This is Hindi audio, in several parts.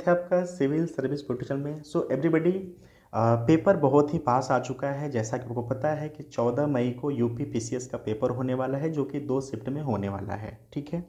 स्वागत है आपका सिविल सर्विस पोर्टल में। सो एवरीबॉडी, पेपर बहुत ही पास आ चुका है। जैसा कि आपको पता है कि 14 मई को यूपी पीसीएस का पेपर होने वाला है, जो कि 2 शिफ्ट में होने वाला है। ठीक है,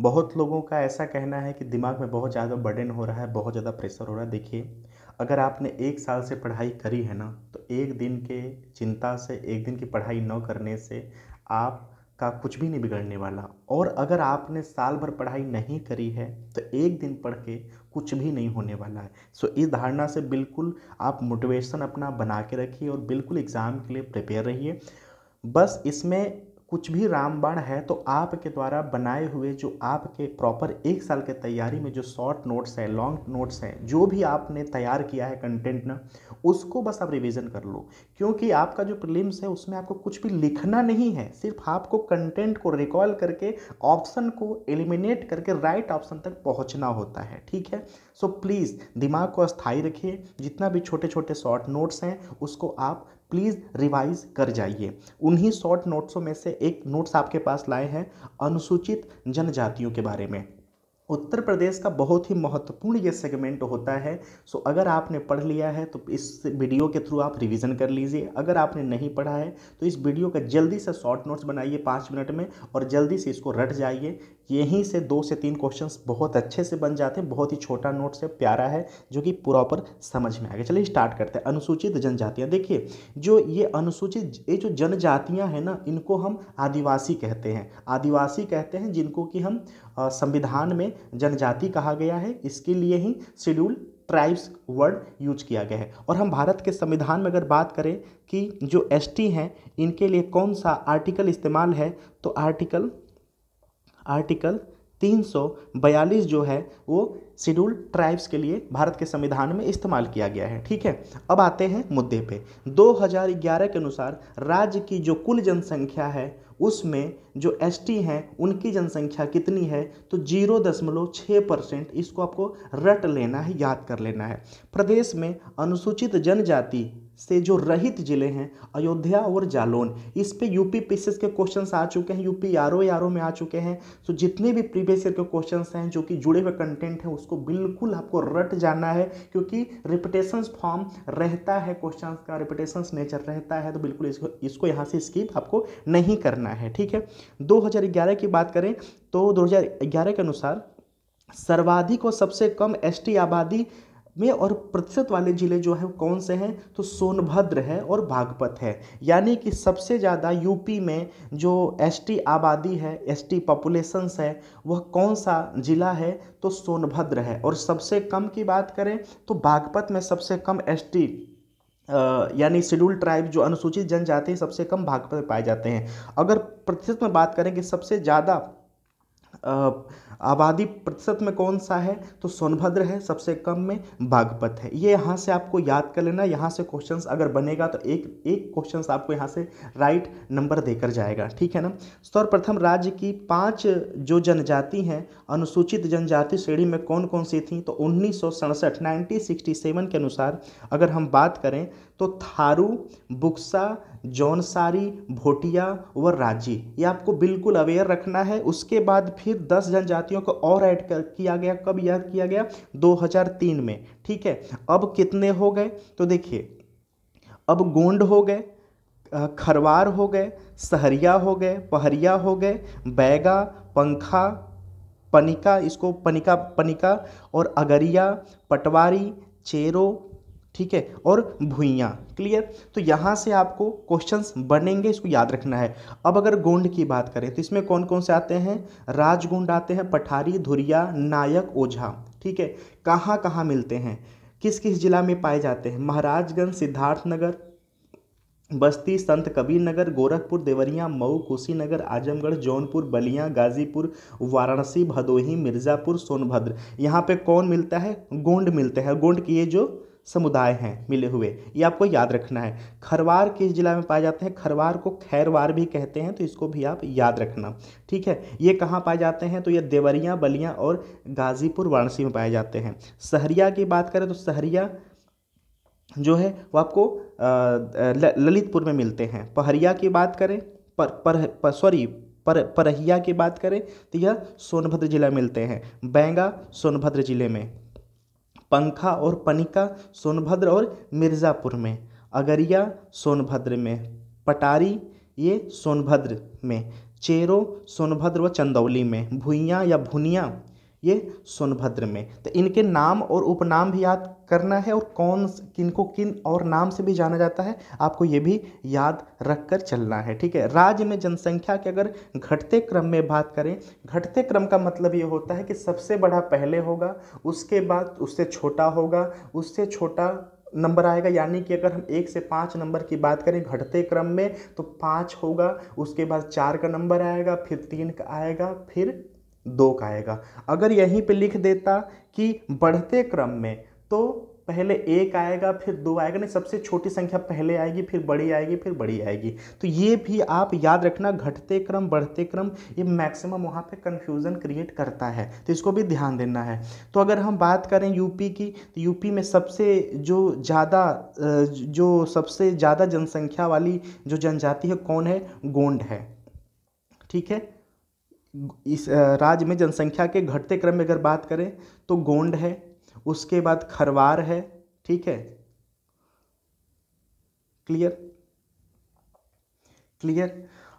बहुत लोगों का ऐसा कहना है कि दिमाग में बहुत ज़्यादा बर्डन हो रहा है, बहुत ज़्यादा प्रेशर हो रहा है। देखिए, अगर आपने 1 साल से पढ़ाई करी है ना, तो एक दिन के चिंता से, एक दिन की पढ़ाई न करने से आप का कुछ भी नहीं बिगड़ने वाला। और अगर आपने साल भर पढ़ाई नहीं करी है तो एक दिन पढ़ के कुछ भी नहीं होने वाला है। सो इस धारणा से बिल्कुल आप मोटिवेशन अपना बना के रखिए और बिल्कुल एग्ज़ाम के लिए प्रिपेयर रहिए। बस इसमें कुछ भी रामबाण है तो आपके द्वारा बनाए हुए जो आपके प्रॉपर 1 साल के तैयारी में जो शॉर्ट नोट्स है, लॉन्ग नोट्स हैं, जो भी आपने तैयार किया है कंटेंट ना, उसको बस आप रिवीजन कर लो। क्योंकि आपका जो प्रीलिम्स है उसमें आपको कुछ भी लिखना नहीं है, सिर्फ आपको कंटेंट को रिकॉल करके ऑप्शन को एलिमिनेट करके राइट ऑप्शन तक पहुंचना होता है। ठीक है, सो प्लीज़ दिमाग को स्थायी रखिए। जितना भी छोटे छोटे शॉर्ट नोट्स हैं उसको आप प्लीज़ रिवाइज कर जाइए। उन्हीं शॉर्ट नोट्सों में से एक नोट्स आपके पास लाए हैं अनुसूचित जनजातियों के बारे में। उत्तर प्रदेश का बहुत ही महत्वपूर्ण ये सेगमेंट होता है। सो अगर आपने पढ़ लिया है तो इस वीडियो के थ्रू आप रिवीजन कर लीजिए। अगर आपने नहीं पढ़ा है तो इस वीडियो का जल्दी से शॉर्ट नोट्स बनाइए 5 मिनट में और जल्दी से इसको रट जाइए। यहीं से 2 से 3 क्वेश्चंस बहुत अच्छे से बन जाते हैं। बहुत ही छोटा नोट्स है, प्यारा है, जो कि प्रॉपर समझ में आ गया। चलिए स्टार्ट करते हैं। अनुसूचित जनजातियाँ, देखिए जो ये अनुसूचित ये जो जनजातियाँ हैं ना, इनको हम आदिवासी कहते हैं। आदिवासी कहते हैं जिनको कि हम संविधान में जनजाति कहा गया है। इसके लिए ही शेड्यूल ट्राइब्स वर्ड यूज किया गया है। और हम भारत के संविधान में अगर बात करें कि जो एसटी हैं इनके लिए कौन सा आर्टिकल इस्तेमाल है, तो आर्टिकल 342 जो है वो शेड्यूल ट्राइब्स के लिए भारत के संविधान में इस्तेमाल किया गया है। ठीक है, अब आते हैं मुद्दे पे। 2011 के अनुसार राज्य की जो कुल जनसंख्या है उसमें जो एसटी हैं उनकी जनसंख्या कितनी है, तो 0.6%। इसको आपको रट लेना है, याद कर लेना है। प्रदेश में अनुसूचित जनजाति से जो रहित जिले हैं अयोध्या और जालौन, इस पे यूपी पीसीएस के क्वेश्चंस आ चुके हैं, यूपी आरओ में आ चुके हैं। तो जितने भी प्रीवियस ईयर के क्वेश्चंस हैं जो कि जुड़े हुए कंटेंट हैं उसको बिल्कुल आपको रट जाना है, क्योंकि रिपीटेशंस फॉर्म रहता है, क्वेश्चंस का रिपीटेशंस नेचर रहता है। तो बिल्कुल इसको यहाँ से स्किप आपको नहीं करना है। ठीक है, 2011 की बात करें तो 2011 के अनुसार सर्वाधिक और सबसे कम एसटी आबादी में और प्रतिशत वाले जिले जो है कौन से हैं, तो सोनभद्र है और बागपत है। यानी कि सबसे ज़्यादा यूपी में जो एसटी आबादी है, एसटी पॉपुलेशंस है, वह कौन सा जिला है, तो सोनभद्र है। और सबसे कम की बात करें तो बागपत में सबसे कम एसटी यानी शेड्यूल ट्राइब जो अनुसूचित जनजाति सबसे कम बागपत में पाए जाते हैं। अगर प्रतिशत में बात करें कि सबसे ज़्यादा आबादी प्रतिशत में कौन सा है, तो सोनभद्र है, सबसे कम में बागपत है। ये यहाँ से आपको याद कर लेना। यहाँ से क्वेश्चंस अगर बनेगा तो एक एक क्वेश्चंस आपको यहाँ से राइट नंबर देकर जाएगा। ठीक है ना। सर्वप्रथम राज्य की 5 जो जनजाति हैं अनुसूचित जनजाति श्रेणी में कौन कौन सी थी, तो 1967 के अनुसार अगर हम बात करें तो थारू, बुक्सा, जौनसारी, भोटिया व राजी, ये आपको बिल्कुल अवेयर रखना है। उसके बाद फिर 10 जनजातियों को और ऐड किया गया। कब याद किया गया, 2003 में। ठीक है, अब कितने हो गए, तो देखिए अब गोंड हो गए, खरवार हो गए, सहरिया हो गए, पहरिया हो गए, बैगा, पंखा, पनिका, इसको पनिका और अगरिया, पटवारी, चेरो, ठीक है, और भुइयाँ। क्लियर। तो यहाँ से आपको क्वेश्चंस बनेंगे, इसको याद रखना है। अब अगर गोंड की बात करें तो इसमें कौन कौन से आते हैं, राजगोंड आते हैं, पठारी, धुरिया, नायक, ओझा। ठीक है, कहाँ कहाँ मिलते हैं, किस किस जिला में पाए जाते हैं, महाराजगंज, सिद्धार्थनगर, बस्ती, संत कबीर नगर, गोरखपुर, देवरिया, मऊ, कुशीनगर, आजमगढ़, जौनपुर, बलिया, गाजीपुर, वाराणसी, भदोही, मिर्ज़ापुर, सोनभद्र। यहाँ पे कौन मिलता है, गोंड मिलते हैं। गोंड की ये जो समुदाय हैं मिले हुए, ये आपको याद रखना है। खरवार किस जिला में पाए जाते हैं, खरवार को खैरवार भी कहते हैं, तो इसको भी आप याद रखना। ठीक है, ये कहाँ पाए जाते हैं, तो ये देवरिया, बलिया और गाजीपुर, वाराणसी में पाए जाते हैं। सहरिया की बात करें तो सहरिया जो है वो आपको ललितपुर में मिलते हैं। पहरिया की बात करें परहिया की बात करें तो यह सोनभद्र जिला में मिलते हैं। बैंगा सोनभद्र जिले में, पंखा और पनिका सोनभद्र और मिर्ज़ापुर में, अगरिया सोनभद्र में, पटारी ये सोनभद्र में, चेरो सोनभद्र व चंदौली में, भुइयाँ या भुनिया ये सोनभद्र में। तो इनके नाम और उपनाम भी याद करना है, और कौन किनको किन और नाम से भी जाना जाता है आपको ये भी याद रख कर चलना है, ठीक है। राज्य में जनसंख्या के अगर घटते क्रम में बात करें, घटते क्रम का मतलब ये होता है कि सबसे बड़ा पहले होगा, उसके बाद उससे छोटा होगा, उससे छोटा नंबर आएगा। यानी कि अगर हम 1 से 5 नंबर की बात करें घटते क्रम में तो 5 होगा, उसके बाद 4 का नंबर आएगा, फिर 3 का आएगा, फिर 2 का आएगा। अगर यहीं पे लिख देता कि बढ़ते क्रम में तो पहले 1 आएगा फिर 2 आएगा, नहीं, सबसे छोटी संख्या पहले आएगी, फिर बड़ी आएगी, फिर बड़ी आएगी। तो ये भी आप याद रखना, घटते क्रम बढ़ते क्रम ये मैक्सिमम वहाँ पे कन्फ्यूज़न क्रिएट करता है, तो इसको भी ध्यान देना है। तो अगर हम बात करें यूपी की, तो यूपी में सबसे ज़्यादा जनसंख्या वाली जो जनजाति है कौन है? गोंड है, ठीक है। इस राज्य में जनसंख्या के घटते क्रम में अगर बात करें तो गोंड है, उसके बाद खरवार है, ठीक है। क्लियर?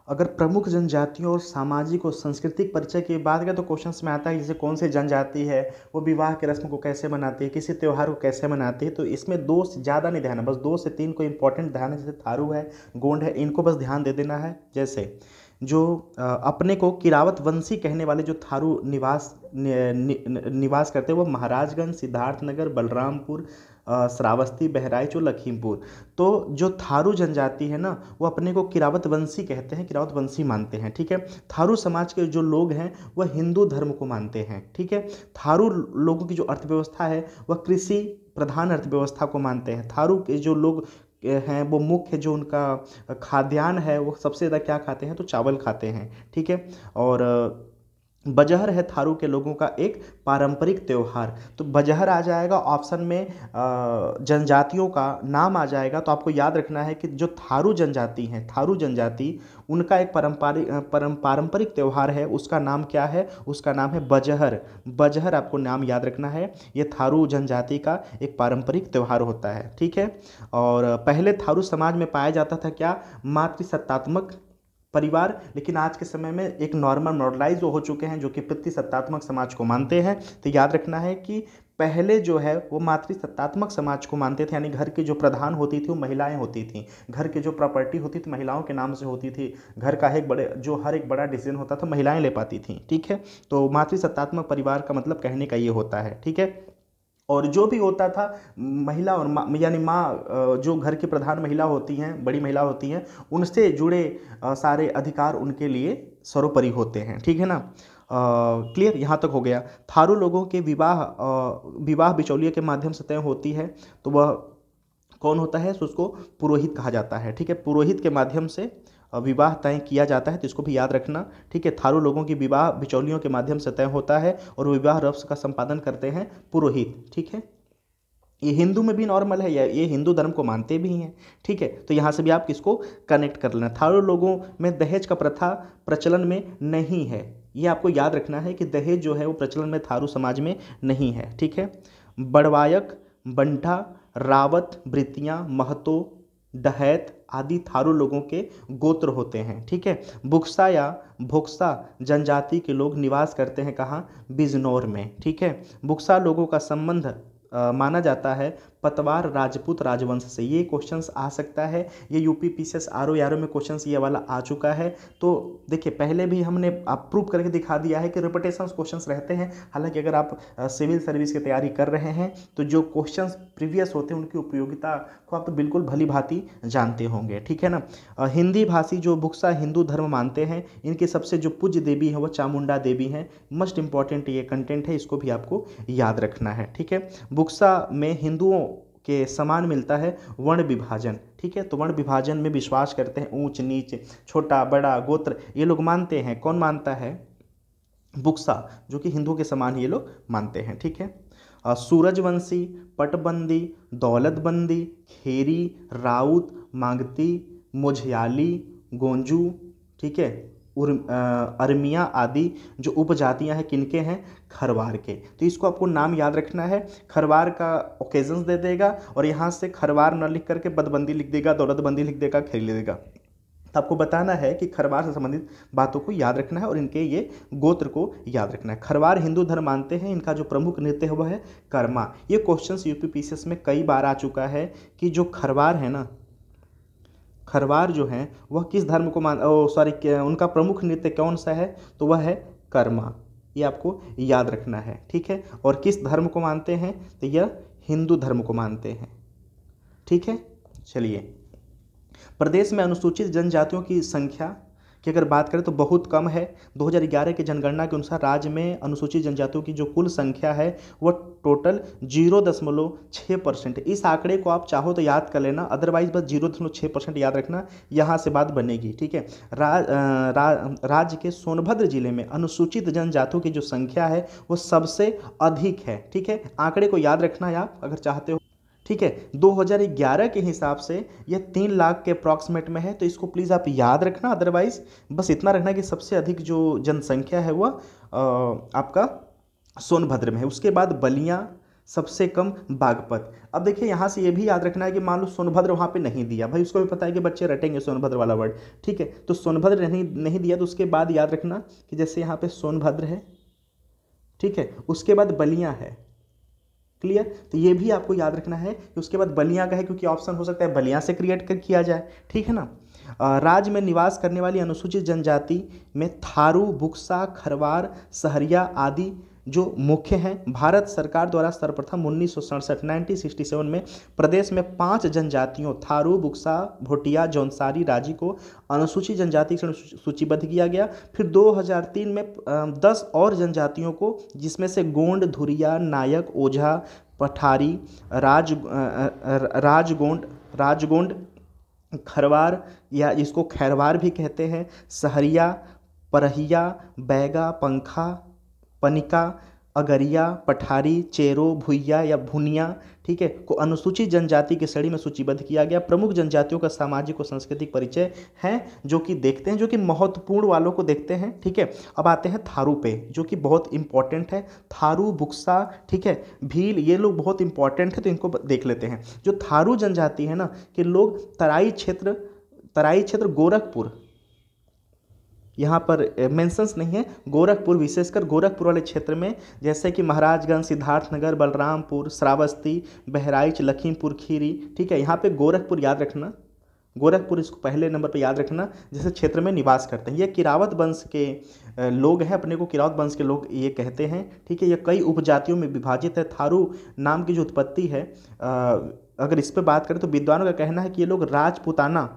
अगर प्रमुख जनजातियों और सामाजिक और सांस्कृतिक परिचय की बात करें तो क्वेश्चंस में आता है जैसे कौन सी जनजाति है, वो विवाह के रस्म को कैसे मनाती है, किसी त्यौहार को कैसे मनाती है। तो इसमें 2 से ज़्यादा नहीं ध्यान है, बस 2 से 3 को इंपॉर्टेंट ध्यान है, जैसे थारू है, गोंड है, इनको बस ध्यान दे देना है। जैसे जो अपने को किरावत वंशी कहने वाले जो थारू निवास करते हैं वो महाराजगंज, सिद्धार्थनगर, बलरामपुर, श्रावस्ती, बहराइच और लखीमपुर। तो जो थारू जनजाति है ना वो अपने को किरावत वंशी कहते हैं, किरावत वंशी मानते हैं, ठीक है। थारू समाज के जो लोग हैं वह हिंदू धर्म को मानते हैं, ठीक है। थारू लोगों की जो अर्थव्यवस्था है वह कृषि प्रधान अर्थव्यवस्था को मानते हैं। थारू के जो लोग हैं वो मुख्य जो उनका खाद्यान्न है वो सबसे ज़्यादा क्या खाते हैं? तो चावल खाते हैं, ठीक है। और बजहर है थारू के लोगों का एक पारंपरिक त्यौहार। तो बजहर आ जाएगा ऑप्शन में, जनजातियों का नाम आ जाएगा। तो आपको याद रखना है कि जो थारू जनजाति हैं, थारू जनजाति, उनका एक पारंपरिक त्यौहार है, उसका नाम क्या है? उसका नाम है बजहर। बजहर आपको नाम याद रखना है, ये थारू जनजाति का एक पारंपरिक त्यौहार होता है, ठीक है। और पहले थारू समाज में पाया जाता था क्या? मातृसत्तात्मक परिवार, लेकिन आज के समय में एक नॉर्मल मॉडलाइज हो चुके हैं जो कि पितृसत्तात्मक समाज को मानते हैं। तो याद रखना है कि पहले जो है वो मातृसत्तात्मक समाज को मानते थे, यानी घर की जो प्रधान होती थी वो महिलाएं होती थीं, घर की जो प्रॉपर्टी होती थी महिलाओं के नाम से होती थी, घर का हर एक बड़ा डिसीजन होता था महिलाएं ले पाती थीं, ठीक है। तो मातृसत्तात्मक परिवार का मतलब कहने का ये होता है, ठीक है। और जो भी होता था महिला और माँ, यानी माँ, जो घर की प्रधान महिला होती हैं, बड़ी महिला होती हैं, उनसे जुड़े सारे अधिकार उनके लिए सर्वोपरि होते हैं, ठीक है ना। क्लियर? यहाँ तक हो गया। थारू लोगों के विवाह बिचौलिए के माध्यम से तय होती है, तो वह कौन होता है? तो उसको पुरोहित कहा जाता है, ठीक है। पुरोहित के माध्यम से विवाह तय किया जाता है, तो इसको भी याद रखना, ठीक है। थारू लोगों की विवाह बिचौलियों के माध्यम से तय होता है और विवाह रस्म का संपादन करते हैं पुरोहित, ठीक है। ये हिंदू में भी नॉर्मल है, ये हिंदू धर्म को मानते भी हैं, ठीक है। तो यहाँ से भी आप किसको कनेक्ट कर लेना। थारू लोगों में दहेज का प्रथा प्रचलन में नहीं है, ये आपको याद रखना है कि दहेज जो है वो प्रचलन में थारू समाज में नहीं है, ठीक है। बड़वायक, बंठा, रावत, वृत्तियाँ, महतो, डहैत आदि थारू लोगों के गोत्र होते हैं, ठीक है। बुक्सा या भोक्सा जनजाति के लोग निवास करते हैं कहाँ? बिजनौर में, ठीक है। बुक्सा लोगों का संबंध माना जाता है पतवार राजपूत राजवंश से। ये क्वेश्चंस आ सकता है, ये यूपी पीसीएस आरओ यारो में क्वेश्चंस ये वाला आ चुका है। तो देखिए पहले भी हमने प्रूव करके दिखा दिया है कि रिपीटेशंस क्वेश्चंस रहते हैं। हालांकि अगर आप सिविल सर्विस की तैयारी कर रहे हैं तो जो क्वेश्चंस प्रीवियस होते हैं उनकी उपयोगिता को आप तो बिल्कुल भली भांति जानते होंगे, ठीक है ना। हिंदी भाषी जो बुक्सा हिंदू धर्म मानते हैं, इनकी सबसे जो पूज्य देवी है वो चामुंडा देवी हैं। मस्ट इंपॉर्टेंट ये कंटेंट है, इसको भी आपको याद रखना है, ठीक है। बुक्सा में हिंदुओं के समान मिलता है वर्ण विभाजन, ठीक है। तो वर्ण विभाजन में विश्वास करते हैं, ऊंच नीच, छोटा बड़ा, गोत्र, ये लोग मानते हैं। कौन मानता है? बुक्सा, जो कि हिंदुओं के समान ये लोग मानते हैं, ठीक है। सूरजवंशी, पटबंदी, दौलतबंदी, खेरी, राउत, मांगती, मुझयाली, गोंजू, ठीक है, अरमिया आदि जो उपजातियां हैं किनके हैं, खरवार के। तो इसको आपको नाम याद रखना है, खरवार का ओकेजन्स दे देगा और यहाँ से खरवार न लिख करके बदबंदी लिख देगा, दौलतबंदी लिख देगा, खेल लिख देगा। तो आपको बताना है कि खरवार से संबंधित बातों को याद रखना है और इनके ये गोत्र को याद रखना है। खरवार हिंदू धर्म मानते हैं, इनका जो प्रमुख नृत्य है वह है कर्मा। ये क्वेश्चंस यूपी पीसीएस में कई बार आ चुका है कि जो खरवार है ना, खरवार जो हैं वह किस धर्म को उनका प्रमुख नृत्य कौन सा है, तो वह है कर्मा। ये आपको याद रखना है, ठीक है। और किस धर्म को मानते हैं, तो यह हिंदू धर्म को मानते हैं, ठीक है। चलिए, प्रदेश में अनुसूचित जनजातियों की संख्या की अगर बात करें तो बहुत कम है। 2011 की जनगणना के अनुसार राज्य में अनुसूचित जनजातियों की जो कुल संख्या है वह टोटल 0.6%। इस आंकड़े को आप चाहो तो याद कर लेना, अदरवाइज बस 0.6% याद रखना, यहाँ से बात बनेगी, ठीक है। राज्य के सोनभद्र जिले में अनुसूचित जनजातियों की जो संख्या है वो सबसे अधिक है, ठीक है। आंकड़े को याद रखना है आप अगर चाहते हो, ठीक है। 2011 के हिसाब से यह 3 लाख के अप्रॉक्सीमेट में है, तो इसको प्लीज़ आप याद रखना। अदरवाइज बस इतना रखना कि सबसे अधिक जो जनसंख्या है वह आपका सोनभद्र में है, उसके बाद बलिया, सबसे कम बागपत। अब देखिए यहाँ से ये भी याद रखना है कि मान लो सोनभद्र वहाँ पे नहीं दिया, भाई उसको भी पता है कि बच्चे रटेंगे सोनभद्र वाला वर्ड, ठीक है। तो सोनभद्र नहीं दिया तो उसके बाद याद रखना कि जैसे यहाँ पे सोनभद्र है, ठीक है, उसके बाद बलिया है, क्लियर। तो ये भी आपको याद रखना है कि उसके बाद बलिया का है, क्योंकि ऑप्शन हो सकता है बलिया से क्रिएट किया जाए, ठीक है ना। राज्य में निवास करने वाली अनुसूचित जनजाति में थारू, बुक्सा, खरवार, सहरिया आदि जो मुख्य हैं। भारत सरकार द्वारा सर्वप्रथम 1967 में प्रदेश में 5 जनजातियों थारू, बुक्सा, भोटिया, जौनसारी, राजी को अनुसूचित जनजाति से सूचीबद्ध किया गया। फिर 2003 में 10 और जनजातियों को, जिसमें से गोंड, धुरिया, नायक, ओझा, पठारी, राजगोंड, खरवार या जिसको खैरवार भी कहते हैं, सहरिया, परहिया, बैगा, पंखा, पनिका, अगरिया, पठारी, चेरो, भुइया या भुनिया, ठीक है, को अनुसूचित जनजाति की श्रेणी में सूचीबद्ध किया गया। प्रमुख जनजातियों का सामाजिक और सांस्कृतिक परिचय है जो कि देखते हैं, जो कि महत्वपूर्ण वालों को देखते हैं, ठीक है। अब आते हैं थारू पे, जो कि बहुत इंपॉर्टेंट है। थारू, बुक्सा, ठीक है, भील, ये लोग बहुत इंपॉर्टेंट है, तो इनको देख लेते हैं। जो थारू जनजाति है ना कि लोग तराई क्षेत्र गोरखपुर, यहाँ पर मेंशंस नहीं है, गोरखपुर, विशेषकर गोरखपुर वाले क्षेत्र में, जैसे कि महाराजगंज, सिद्धार्थनगर, बलरामपुर, श्रावस्ती, बहराइच, लखीमपुर खीरी, ठीक है। यहाँ पे गोरखपुर याद रखना, गोरखपुर इसको पहले नंबर पे याद रखना, जैसे क्षेत्र में निवास करते हैं। ये किरावत वंश के लोग हैं, अपने को किरावत वंश के लोग ये कहते हैं, ठीक है। ये कई उपजातियों में विभाजित है। थारू नाम की जो उत्पत्ति है, अगर इस पर बात करें तो विद्वानों का कहना है कि ये लोग राजपूताना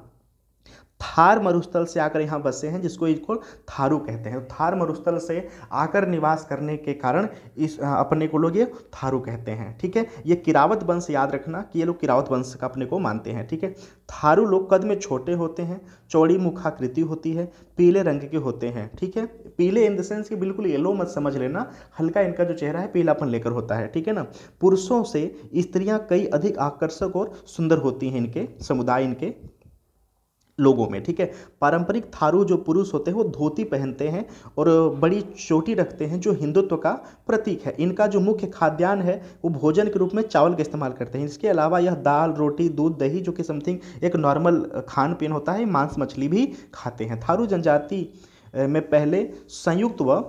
थार मरुस्थल से आकर यहाँ बसे हैं, जिसको इसको थारू कहते हैं। थार मरुस्थल से आकर निवास करने के कारण इस अपने को लोग ये थारू कहते हैं, ठीक है। ये किरावत वंश याद रखना कि ये लोग किरावत वंश का अपने को मानते हैं, ठीक है। थारू लोग कद में छोटे होते हैं, चौड़ी मुखाकृति होती है, पीले रंग के होते हैं, ठीक है। पीले इन द सेंस कि बिल्कुल येलो मत समझ लेना, हल्का इनका जो चेहरा है पीलापन लेकर होता है, ठीक है ना। पुरुषों से स्त्रियां कई अधिक आकर्षक और सुंदर होती हैं इनके समुदाय, इनके लोगों में, ठीक है। पारंपरिक थारू जो पुरुष होते हैं वो धोती पहनते हैं और बड़ी चोटी रखते हैं, जो हिंदुत्व का प्रतीक है। इनका जो मुख्य खाद्यान्न है वो भोजन के रूप में चावल का इस्तेमाल करते हैं। इसके अलावा यह दाल, रोटी, दूध, दही, जो कि समथिंग एक नॉर्मल खान पीन होता है, मांस मछली भी खाते हैं। थारू जनजाति में पहले संयुक्त व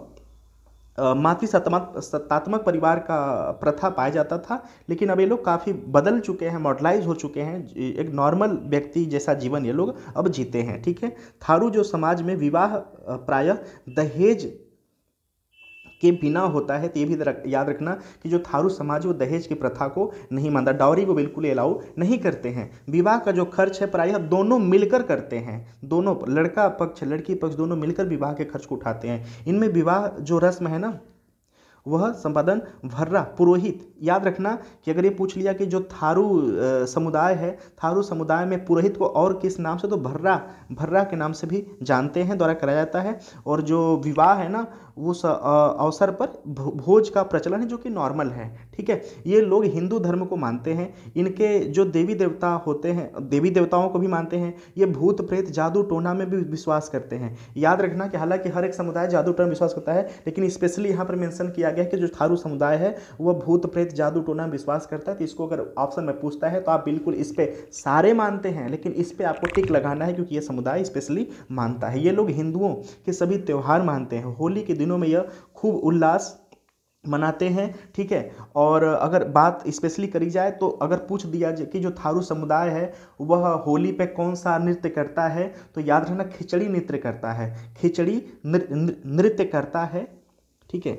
मातृसत्तात्मक परिवार का प्रथा पाया जाता था, लेकिन अब ये लोग काफ़ी बदल चुके हैं, मॉडर्नाइज हो चुके हैं, एक नॉर्मल व्यक्ति जैसा जीवन ये लोग अब जीते हैं, ठीक है। थारू जो समाज में विवाह प्रायः दहेज के बिना होता है, तो ये भी याद रखना कि जो थारू समाज वो दहेज की प्रथा को नहीं मानता, डाउरी को बिल्कुल अलाउ नहीं करते हैं। विवाह का जो खर्च है प्रायः दोनों मिलकर करते हैं, दोनों लड़का पक्ष लड़की पक्ष दोनों मिलकर विवाह के खर्च को उठाते हैं। इनमें विवाह जो रस्म है ना वह संपादन भर्रा, पुरोहित, याद रखना कि अगर ये पूछ लिया कि जो थारू समुदाय है, थारू समुदाय में पुरोहित को और किस नाम से, तो भर्रा के नाम से भी जानते हैं, द्वारा कराया जाता है। और जो विवाह है ना उस अवसर पर भोज का प्रचलन है जो कि नॉर्मल है। ठीक है, ये लोग हिंदू धर्म को मानते हैं, इनके जो देवी देवता होते हैं, देवी देवताओं को भी मानते हैं, ये भूत प्रेत जादू टोना में भी विश्वास करते हैं। याद रखना कि हालांकि हर एक समुदाय जादू टोना में विश्वास करता है, लेकिन स्पेशली यहाँ पर मेंशन किया गया है कि जो थारू समुदाय है वह भूत प्रेत जादू टोना में विश्वास करता है। तो इसको अगर ऑप्शन में पूछता है तो आप बिल्कुल इस पे सारे मानते हैं, लेकिन इस पे आपको टिक लगाना है क्योंकि ये समुदाय स्पेशली मानता है। ये लोग हिंदुओं के सभी त्यौहार मानते हैं। होली के दिनों में यह खूब उल्लास मनाते हैं। ठीक है, और अगर बात स्पेशली करी जाए तो अगर पूछ दिया जाए कि जो थारू समुदाय है वह होली पे कौन सा नृत्य करता है, तो याद रखना खिचड़ी नृत्य करता है। खिचड़ी नृत्य करता है। ठीक है,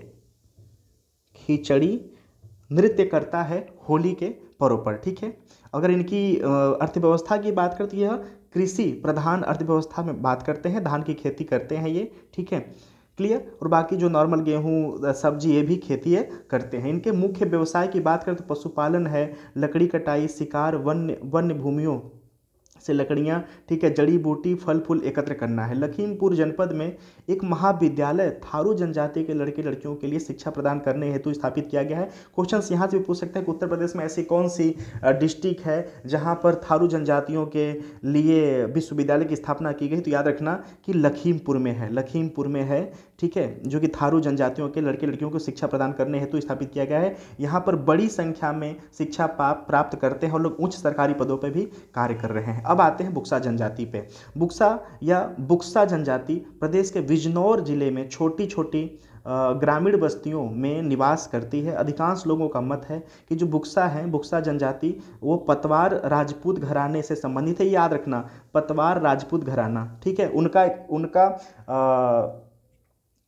खिचड़ी नृत्य करता है होली के पर्व पर। ठीक है, अगर इनकी अर्थव्यवस्था की बात करती है, कृषि प्रधान अर्थव्यवस्था में बात करते हैं, धान की खेती करते हैं ये। ठीक है, क्लियर। और बाकी जो नॉर्मल गेहूँ सब्जी ये भी खेती करते हैं। इनके मुख्य व्यवसाय की बात करें तो पशुपालन है, लकड़ी कटाई, शिकार, वन्य भूमियों से लकड़ियाँ, ठीक है, जड़ी बूटी, फल फूल एकत्र करना है। लखीमपुर जनपद में एक महाविद्यालय थारू जनजाति के लड़के लड़कियों के लिए शिक्षा प्रदान करने हेतु स्थापित किया गया है। क्वेश्चंस यहाँ से भी पूछ सकते हैं कि उत्तर प्रदेश में ऐसी कौन सी डिस्ट्रिक्ट है जहाँ पर थारू जनजातियों के लिए विश्वविद्यालय की स्थापना की गई, तो याद रखना कि लखीमपुर में है, लखीमपुर में है। ठीक है, जो कि थारू जनजातियों के लड़के लड़कियों को शिक्षा प्रदान करने हेतु स्थापित किया गया है। यहाँ पर बड़ी संख्या में शिक्षा प्राप्त करते हैं और लोग उच्च सरकारी पदों पर भी कार्य कर रहे हैं। अब आते हैं बुक्सा जनजाति पे। बुक्सा या बुक्सा जनजाति प्रदेश के बिजनौर जिले में छोटी छोटी ग्रामीण बस्तियों में निवास करती है। अधिकांश लोगों का मत है कि जो बुक्सा है, बुक्सा जनजाति, वो पतवार राजपूत घराने से संबंधित है। याद रखना, पतवार राजपूत घराना। ठीक है, उनका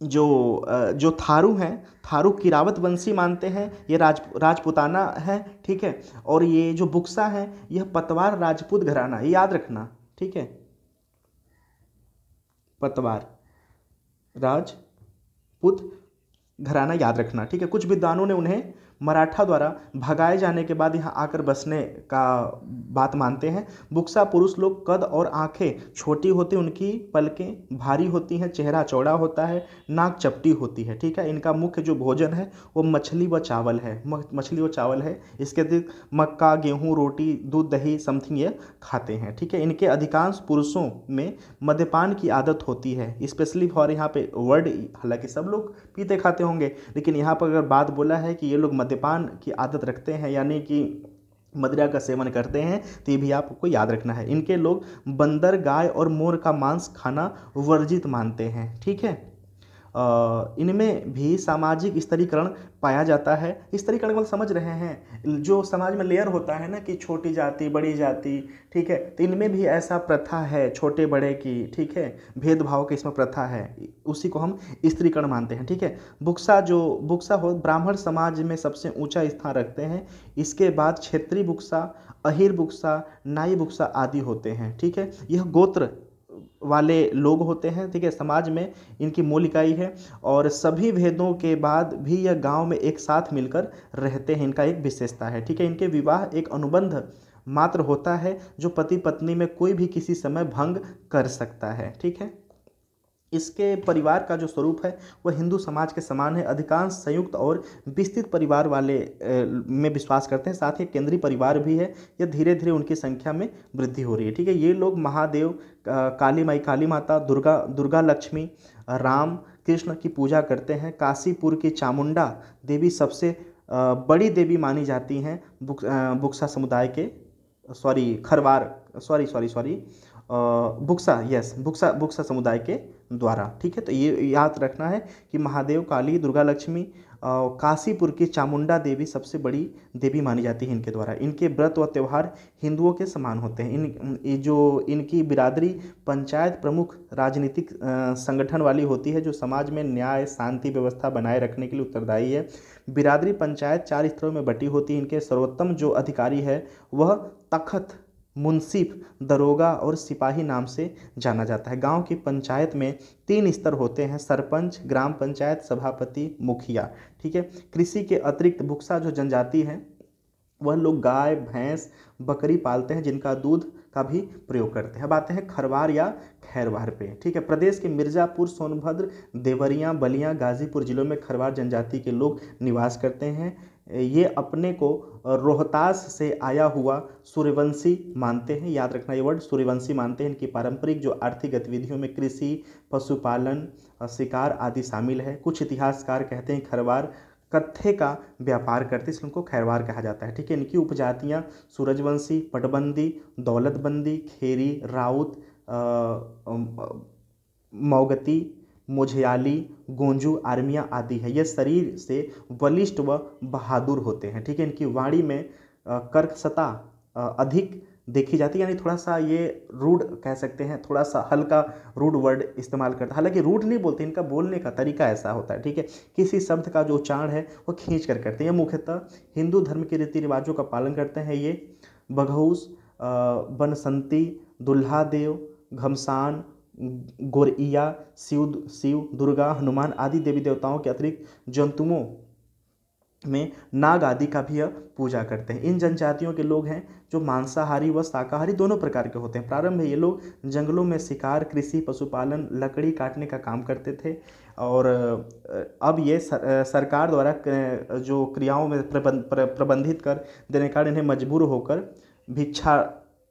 जो थारू हैं, थारू किरावत वंशी मानते हैं, ये राजपूताना है। ठीक है, और ये जो बुक्सा है यह पतवार राजपूत घराना, ये याद रखना। ठीक है, पतवार राजपूत घराना याद रखना। ठीक है, कुछ विद्वानों ने उन्हें मराठा द्वारा भगाए जाने के बाद यहाँ आकर बसने का बात मानते हैं। बुक्सा पुरुष लोग कद और आंखें छोटी होती, उनकी पलकें भारी होती हैं, चेहरा चौड़ा होता है, नाक चपटी होती है। ठीक है, इनका मुख्य जो भोजन है वो मछली व चावल है, मछली व चावल है। इसके अतिरिक्त मक्का, गेहूँ, रोटी, दूध, दही समथिंग ये खाते हैं। ठीक है, इनके अधिकांश पुरुषों में मद्यपान की आदत होती है, स्पेशली फॉर यहाँ पे वर्ड, हालांकि सब लोग पीते खाते होंगे, लेकिन यहाँ पर अगर बात बोला है कि ये लोग मद्यपान की आदत रखते हैं, यानी कि मदिरा का सेवन करते हैं, तो ये भी आपको याद रखना है। इनके लोग बंदर, गाय और मोर का मांस खाना वर्जित मानते हैं। ठीक है, इनमें भी सामाजिक स्तरीकरण पाया जाता है। स्तरीकरण मतलब समझ रहे हैं, जो समाज में लेयर होता है ना कि छोटी जाति, बड़ी जाति। ठीक है, तो इनमें भी ऐसा प्रथा है छोटे बड़े की। ठीक है, भेदभाव की इसमें प्रथा है, उसी को हम स्त्रीकरण मानते हैं। ठीक है, बुक्सा हो ब्राह्मण समाज में सबसे ऊंचा स्थान रखते हैं। इसके बाद क्षेत्रीय बुक्सा, अहिर बुक्सा, नाई बुक्सा आदि होते हैं। ठीक है, यह गोत्र वाले लोग होते हैं। ठीक है, समाज में इनकी मूल इकाई है और सभी भेदों के बाद भी यह गांव में एक साथ मिलकर रहते हैं, इनका एक विशेषता है। ठीक है, इनके विवाह एक अनुबंध मात्र होता है जो पति पत्नी में कोई भी किसी समय भंग कर सकता है। ठीक है, इसके परिवार का जो स्वरूप है वह हिंदू समाज के समान है। अधिकांश संयुक्त और विस्तृत परिवार वाले में विश्वास करते हैं, साथ ही केंद्रीय परिवार भी है। यह धीरे धीरे उनकी संख्या में वृद्धि हो रही है। ठीक है, ये लोग महादेव, काली माई, काली माता, दुर्गा लक्ष्मी, राम कृष्ण की पूजा करते हैं। काशीपुर की चामुंडा देवी सबसे बड़ी देवी मानी जाती हैं बुक्सा समुदाय के, बुक्सा समुदाय के द्वारा। ठीक है, तो ये याद रखना है कि महादेव, काली, दुर्गा लक्ष्मी, काशीपुर की चामुंडा देवी सबसे बड़ी देवी मानी जाती है इनके द्वारा। इनके व्रत व त्यौहार हिंदुओं के समान होते हैं। इनकी बिरादरी पंचायत प्रमुख राजनीतिक संगठन वाली होती है, जो समाज में न्याय, शांति व्यवस्था बनाए रखने के लिए उत्तरदायी है। बिरादरी पंचायत 4 स्तरों में बटी होती है। इनके सर्वोत्तम जो अधिकारी है वह तखत, मुंसिफ, दरोगा और सिपाही नाम से जाना जाता है। गांव की पंचायत में 3 स्तर होते हैं, सरपंच, ग्राम पंचायत, सभापति, मुखिया। ठीक है, कृषि के अतिरिक्त बुक्सा जो जनजाति है वह लोग गाय भैंस बकरी पालते हैं जिनका दूध का भी प्रयोग करते हैं। अब आते हैं खरवार या खैरवार पे, ठीक है। प्रदेश के मिर्ज़ापुर, सोनभद्र, देवरिया, बलिया, गाजीपुर जिलों में खरवार जनजाति के लोग निवास करते हैं। ये अपने को रोहतास से आया हुआ सूर्यवंशी मानते हैं, याद रखना ये वर्ड, सूर्यवंशी मानते हैं। इनकी पारंपरिक जो आर्थिक गतिविधियों में कृषि, पशुपालन, शिकार आदि शामिल है। कुछ इतिहासकार कहते हैं खरवार कत्थे का व्यापार करते, इसलिए उनको खैरवार कहा जाता है, ठीक है। इनकी उपजातियां सूरजवंशी, पटबंदी, दौलतबंदी, खेरी, राउत, मौगती, मुझयाली, गोंजू, आर्मिया आदि है। ये शरीर से बलिष्ठ व बहादुर होते हैं, ठीक है। इनकी वाणी में कर्कशता अधिक देखी जाती है, यानी थोड़ा सा ये रूड कह सकते हैं, थोड़ा सा हल्का रूड वर्ड इस्तेमाल करता है। हालांकि रूड नहीं बोलते, इनका बोलने का तरीका ऐसा होता है, ठीक है। किसी शब्द का जो उच्चारण है वो खींच कर करते हैं। ये मुख्यतः हिंदू धर्म के रीति रिवाजों का पालन करते हैं। ये बघऊस, बनसंती, दुल्हा देव, घमसान, गोरैया, शिव, दुर्गा, हनुमान आदि देवी देवताओं के अतिरिक्त जंतुओं में नाग आदि का भी पूजा करते हैं। इन जनजातियों के लोग हैं जो मांसाहारी व शाकाहारी दोनों प्रकार के होते हैं। प्रारंभ में ये लोग जंगलों में शिकार, कृषि, पशुपालन, लकड़ी काटने का काम करते थे और अब ये सरकार द्वारा जो क्रियाओं में प्रबंधित कर देने के कारण इन्हें मजबूर होकर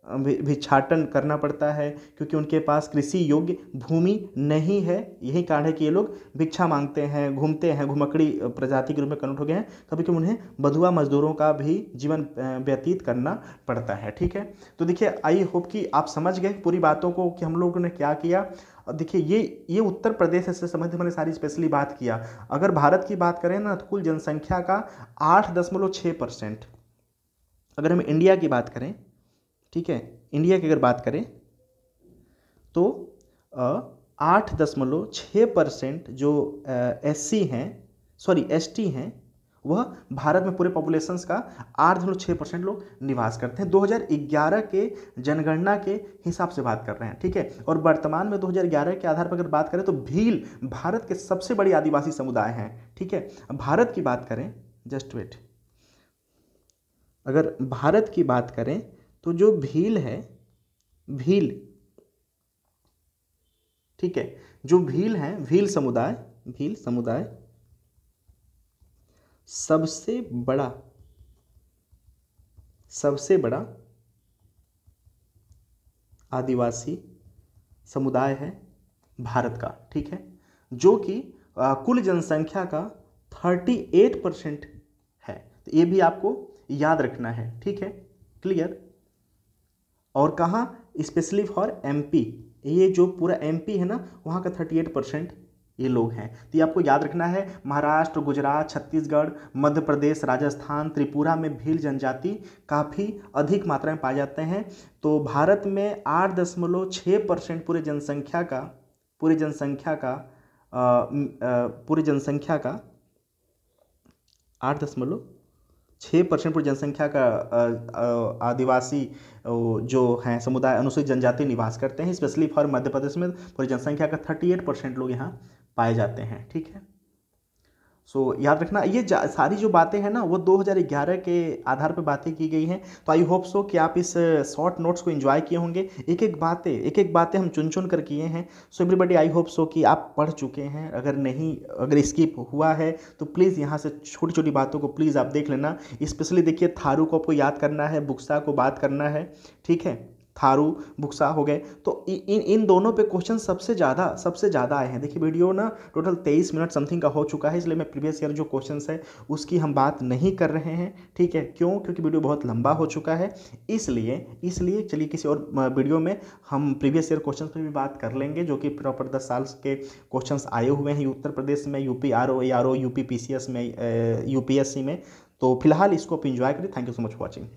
भिक्षाटन करना पड़ता है, क्योंकि उनके पास कृषि योग्य भूमि नहीं है। यही कारण है कि ये लोग भिक्षा मांगते हैं, घूमते हैं, घुमक्कड़ी प्रजाति के रूप में कन्वर्ट हो गए हैं। कभी कभी उन्हें बधुआ मजदूरों का भी जीवन व्यतीत करना पड़ता है, ठीक है। तो देखिए, आई होप कि आप समझ गए पूरी बातों को कि हम लोगों ने क्या किया। और देखिए, ये उत्तर प्रदेश से संबंधित मैंने सारी स्पेशली बात किया। अगर भारत की बात करें ना, तो कुल जनसंख्या का 8.6%। अगर हम इंडिया की बात करें, ठीक है, इंडिया की अगर बात करें तो 8.6% जो SC हैं, सॉरी ST हैं, वह भारत में पूरे पॉपुलेशंस का 8.6% लोग निवास करते हैं। 2011 के जनगणना के हिसाब से बात कर रहे हैं, ठीक है। और वर्तमान में 2011 के आधार पर अगर बात करें तो भील भारत के सबसे बड़ी आदिवासी समुदाय हैं, ठीक है। भारत की बात करें, जस्ट वेट, अगर भारत की बात करें तो जो भील है, भील, ठीक है, जो भील हैं, भील समुदाय सबसे बड़ा आदिवासी समुदाय है भारत का, ठीक है, जो कि कुल जनसंख्या का 38% है। तो ये भी आपको याद रखना है, ठीक है, क्लियर। और कहाँ, स्पेशली फॉर MP, ये जो पूरा MP है ना, वहाँ का 38% ये लोग हैं। तो ये आपको याद रखना है। महाराष्ट्र, गुजरात, छत्तीसगढ़, मध्य प्रदेश, राजस्थान, त्रिपुरा में भील जनजाति काफ़ी अधिक मात्रा में पाए जाते हैं। तो भारत में 8.6% पूरी जनसंख्या का 8.6% पूरी जनसंख्या का आदिवासी जो हैं समुदाय, अनुसूचित जनजाति निवास करते हैं। स्पेशली फॉर मध्य प्रदेश में पूरी जनसंख्या का 38% लोग यहाँ पाए जाते हैं, ठीक है। सो याद रखना, ये सारी जो बातें हैं ना, वो 2011 के आधार पर बातें की गई हैं। तो आई होप सो कि आप इस शॉर्ट नोट्स को एंजॉय किए होंगे। एक एक बातें हम चुन कर किए हैं। So everybody, I hope so कि आप पढ़ चुके हैं। अगर स्किप हुआ है तो प्लीज़ यहाँ से छोटी छोटी बातों को प्लीज़ आप देख लेना। स्पेशली देखिए, थारू को आपको याद करना है, बुक्सा को बात करना है, ठीक है। थारू, बुक्सा हो गए। तो इन दोनों पे क्वेश्चन सबसे ज़्यादा आए हैं। देखिए, वीडियो ना टोटल 23 मिनट समथिंग का हो चुका है, इसलिए मैं प्रीवियस ईयर जो क्वेश्चंस है उसकी हम बात नहीं कर रहे हैं, ठीक है। क्यों? क्योंकि वीडियो बहुत लंबा हो चुका है, इसलिए चलिए किसी और वीडियो में हम प्रीवियस ईयर क्वेश्चन पर भी बात कर लेंगे, जो कि प्रॉपर 10 साल के क्वेश्चन आए हुए हैं उत्तर प्रदेश में, UP RO, ARO, UP PCS में, UPSC में। तो फिलहाल इसको आप इंजॉय करें। Thank you so much for watching.